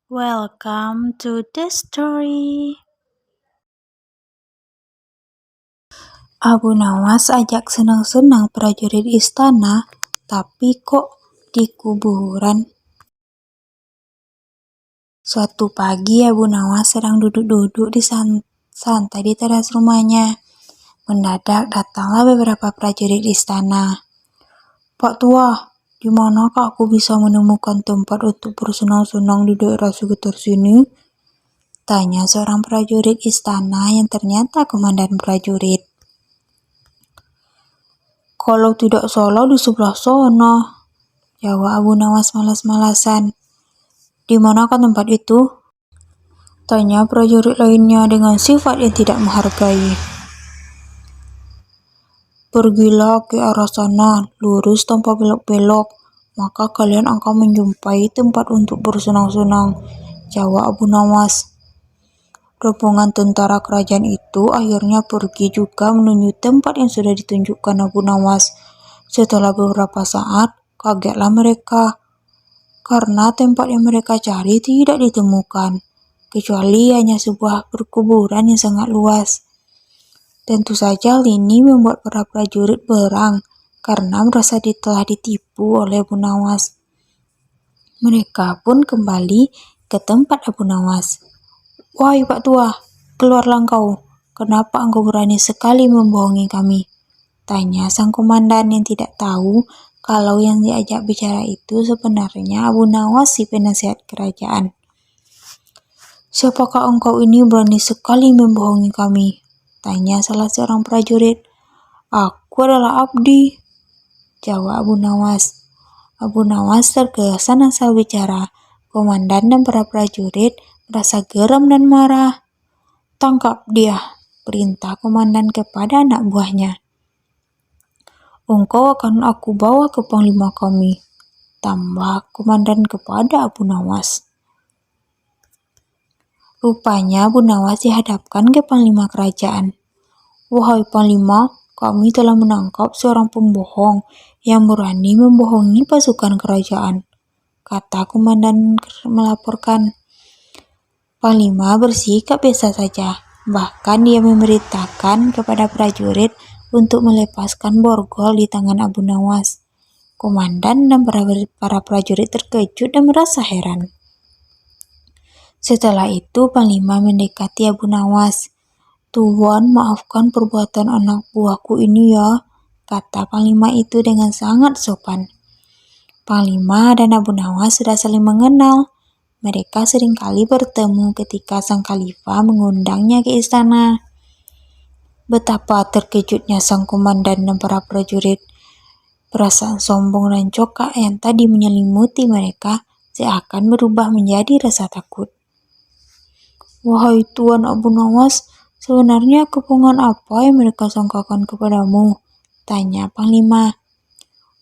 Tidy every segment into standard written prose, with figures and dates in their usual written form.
Welcome to the story. Abu Nawas ajak senang-senang prajurit istana, tapi kok di kuburan? Suatu pagi Abu Nawas sedang duduk-duduk di santai di teras rumahnya. Mendadak datanglah beberapa prajurit istana. "Pak Tua, di manakah aku bisa menemukan tempat untuk bersenang-senang di daerah sekitar sini?" tanya seorang prajurit istana yang ternyata komandan prajurit. "Kalau tidak salah di sebelah sana," jawab Abu Nawas malas-malasan. "Di manakah tempat itu?" tanya prajurit lainnya dengan sifat yang tidak menghargai. "Pergilah ke arah sana, lurus tanpa belok-belok, maka kalian akan menjumpai tempat untuk bersenang-senang," jawab Abu Nawas. Rombongan tentara kerajaan itu akhirnya pergi juga menuju tempat yang sudah ditunjukkan Abu Nawas. Setelah beberapa saat, kagetlah mereka karena tempat yang mereka cari tidak ditemukan, kecuali hanya sebuah perkuburan yang sangat luas. Tentu saja hal ini membuat para prajurit berang karena merasa telah ditipu oleh Abu Nawas. Mereka pun kembali ke tempat Abu Nawas. "Wahai Pak Tua, keluarlah engkau. Kenapa engkau berani sekali membohongi kami?" tanya sang komandan yang tidak tahu kalau yang diajak bicara itu sebenarnya Abu Nawas, si penasihat kerajaan. "Siapakah engkau ini berani sekali membohongi kami?" tanya salah seorang prajurit. "Aku adalah Abdi," jawab Abu Nawas. Abu Nawas tergesa asal bicara. Komandan dan para prajurit merasa geram dan marah. "Tangkap dia," perintah komandan kepada anak buahnya. "Engkau akan aku bawa ke panglima kami," tambah komandan kepada Abu Nawas. Rupanya Abu Nawas dihadapkan ke panglima kerajaan. "Wahai panglima, kami telah menangkap seorang pembohong yang berani membohongi pasukan kerajaan," kata komandan melaporkan. Panglima bersikap biasa saja, bahkan dia memerintahkan kepada prajurit untuk melepaskan borgol di tangan Abu Nawas. Komandan dan para prajurit terkejut dan merasa heran. Setelah itu Panglima mendekati Abu Nawas. "Tuan, maafkan perbuatan anak buahku ini ya," kata Panglima itu dengan sangat sopan. Panglima dan Abu Nawas sudah saling mengenal. Mereka seringkali bertemu ketika sang khalifah mengundangnya ke istana. Betapa terkejutnya sang komandan dan para prajurit. Perasaan sombong dan congkak yang tadi menyelimuti mereka seakan berubah menjadi rasa takut. "Wahai Tuan Abu Nawas, sebenarnya kebohongan apa yang mereka sangkakan kepadamu?" tanya Panglima.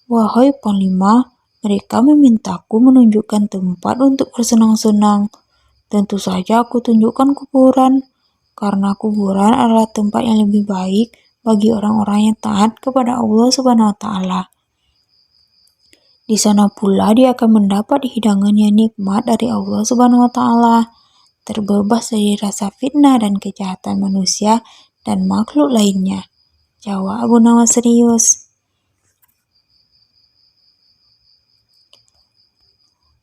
"Wahai Panglima, mereka memintaku menunjukkan tempat untuk bersenang-senang. Tentu saja aku tunjukkan kuburan, karena kuburan adalah tempat yang lebih baik bagi orang-orang yang taat kepada Allah Subhanahu wa Ta'ala. Di sana pula dia akan mendapat hidangan yang nikmat dari Allah Subhanahu wa Ta'ala, terbebas dari rasa fitnah dan kejahatan manusia dan makhluk lainnya," jawab Abu Nawas serius.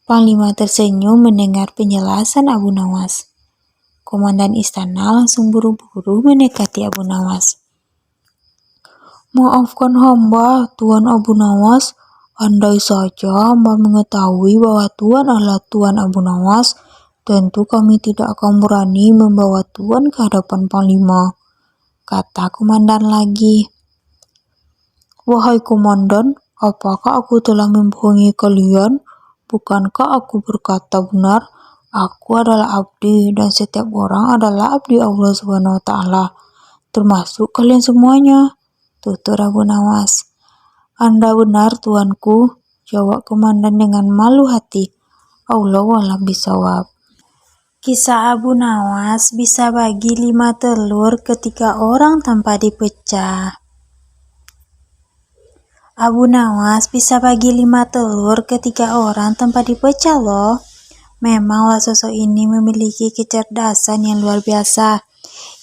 Panglima tersenyum mendengar penjelasan Abu Nawas. Komandan istana langsung buru-buru mendekati Abu Nawas. "Maafkan hamba, Tuan Abu Nawas. Andai saja hamba mengetahui bahwa Tuan adalah Tuan Abu Nawas, tentu kami tidak akan berani membawa Tuan ke hadapan Panglima," kata komandan lagi. "Wahai komandan, apakah aku telah membohongi kalian? Bukankah aku berkata benar? Aku adalah abdi dan setiap orang adalah abdi Allah Subhanahu wa Ta'ala, termasuk kalian semuanya," tutur Abu Nawas. "Anda benar, tuanku," jawab komandan dengan malu hati. Allahu a'lam bishawab. Kisah Abu Nawas bisa bagi 5 telur ketika orang tanpa dipecah. Abu Nawas bisa bagi 5 telur ketika orang tanpa dipecah loh. Memanglah sosok ini memiliki kecerdasan yang luar biasa.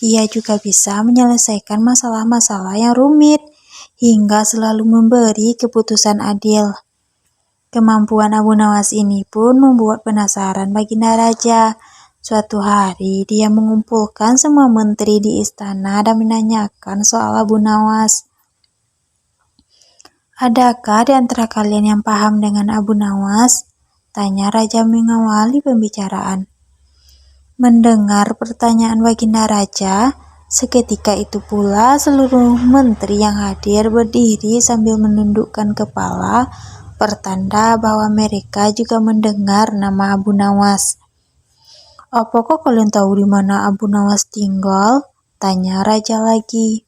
Ia juga bisa menyelesaikan masalah-masalah yang rumit, hingga selalu memberi keputusan adil. Kemampuan Abu Nawas ini pun membuat penasaran Baginda Raja. Suatu hari, dia mengumpulkan semua menteri di istana dan menanyakan soal Abu Nawas. "Adakah di antara kalian yang paham dengan Abu Nawas?" tanya Raja mengawali pembicaraan. Mendengar pertanyaan Baginda Raja, seketika itu pula seluruh menteri yang hadir berdiri sambil menundukkan kepala, pertanda bahwa mereka juga mendengar nama Abu Nawas. "Apakah kalian tahu di mana Abu Nawas tinggal?" tanya Raja lagi.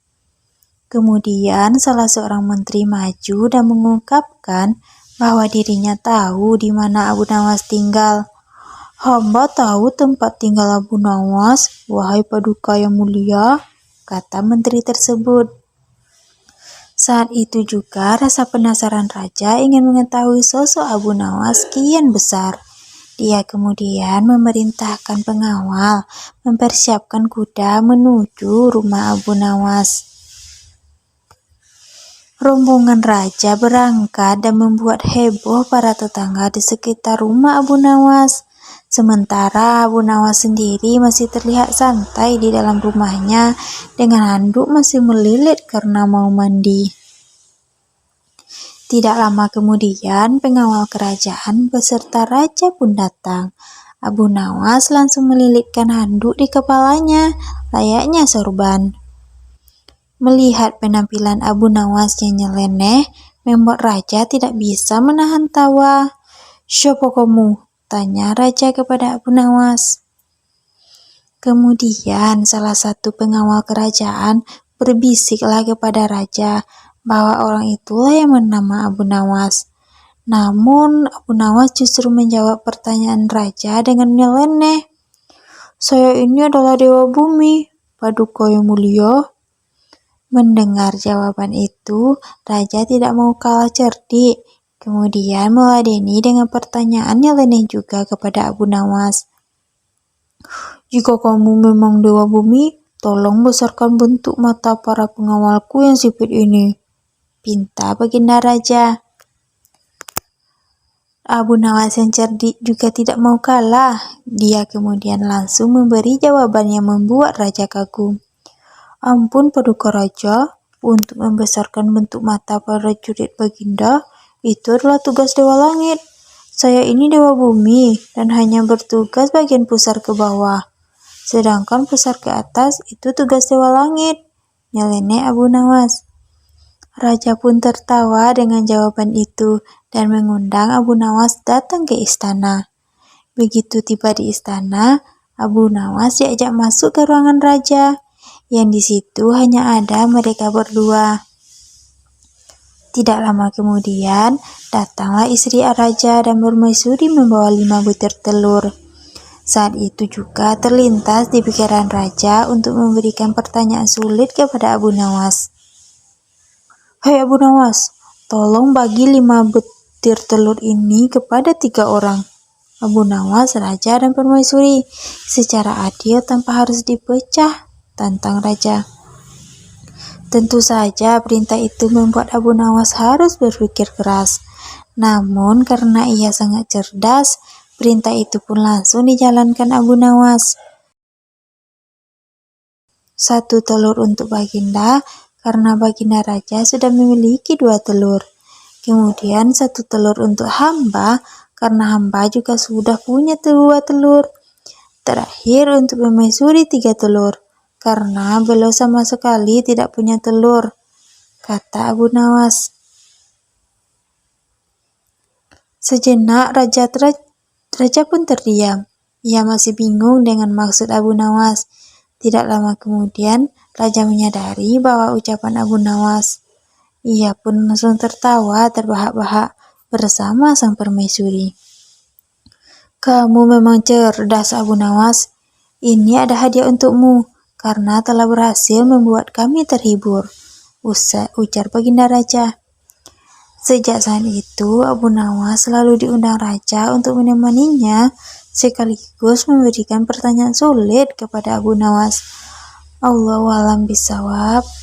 Kemudian salah seorang menteri maju dan mengungkapkan bahwa dirinya tahu di mana Abu Nawas tinggal. "Hamba tahu tempat tinggal Abu Nawas, wahai Paduka yang mulia," kata menteri tersebut. Saat itu juga rasa penasaran Raja ingin mengetahui sosok Abu Nawas kian besar. Dia kemudian memerintahkan pengawal mempersiapkan kuda menuju rumah Abu Nawas. Rombongan Raja berangkat dan membuat heboh para tetangga di sekitar rumah Abu Nawas. Sementara Abu Nawas sendiri masih terlihat santai di dalam rumahnya dengan handuk masih melilit karena mau mandi. Tidak lama kemudian, pengawal kerajaan beserta raja pun datang. Abu Nawas langsung melilitkan handuk di kepalanya, layaknya sorban. Melihat penampilan Abu Nawas yang nyeleneh, membuat raja tidak bisa menahan tawa. "Siapa kamu?" tanya raja kepada Abu Nawas. Kemudian salah satu pengawal kerajaan berbisiklah kepada raja bahwa orang itulah yang bernama Abu Nawas. Namun Abu Nawas justru menjawab pertanyaan raja dengan nyeleneh. "Saya ini adalah Dewa Bumi, Paduka yang mulia." Mendengar jawaban itu, raja tidak mau kalah cerdik. Kemudian meladeni dengan pertanyaan nyeleneh juga kepada Abu Nawas. "Jika kamu memang Dewa Bumi, tolong besarkan bentuk mata para pengawalku yang sipit ini," pinta Baginda Raja. Abu Nawas yang cerdik juga tidak mau kalah. Dia kemudian langsung memberi jawaban yang membuat raja kagum. "Ampun Paduka Raja, untuk membesarkan bentuk mata para prajurit Baginda, itu adalah tugas Dewa Langit. Saya ini Dewa Bumi dan hanya bertugas bagian pusar ke bawah. Sedangkan pusar ke atas itu tugas Dewa Langit," nyeleneh Abu Nawas. Raja pun tertawa dengan jawaban itu dan mengundang Abu Nawas datang ke istana. Begitu tiba di istana, Abu Nawas diajak masuk ke ruangan raja, yang di situ hanya ada mereka berdua. Tidak lama kemudian, datanglah istri raja dan permaisuri membawa 5 butir telur. Saat itu juga terlintas di pikiran raja untuk memberikan pertanyaan sulit kepada Abu Nawas. "Hai Abu Nawas, tolong bagi 5 butir telur ini kepada 3 orang. Abu Nawas, raja dan permaisuri, secara adil tanpa harus dipecah," tantang raja. Tentu saja perintah itu membuat Abu Nawas harus berpikir keras. Namun karena ia sangat cerdas, perintah itu pun langsung dijalankan Abu Nawas. 1 telur untuk Baginda, karena Baginda Raja sudah memiliki 2 telur. Kemudian 1 telur untuk hamba, karena hamba juga sudah punya 2 telur. Terakhir untuk permaisuri 3 telur, karena beliau sama sekali tidak punya telur, kata Abu Nawas. Sejenak raja pun terdiam. Ia masih bingung dengan maksud Abu Nawas. Tidak lama kemudian, raja menyadari bahwa ucapan Abu Nawas. Ia pun langsung tertawa terbahak-bahak bersama sang permaisuri. "Kamu memang cerdas, Abu Nawas. Ini ada hadiah untukmu, karena telah berhasil membuat kami terhibur," ujar Baginda Raja. Sejak saat itu, Abu Nawas selalu diundang raja untuk menemaninya sekaligus memberikan pertanyaan sulit kepada Abu Nawas. Allahu a'lam bishawab.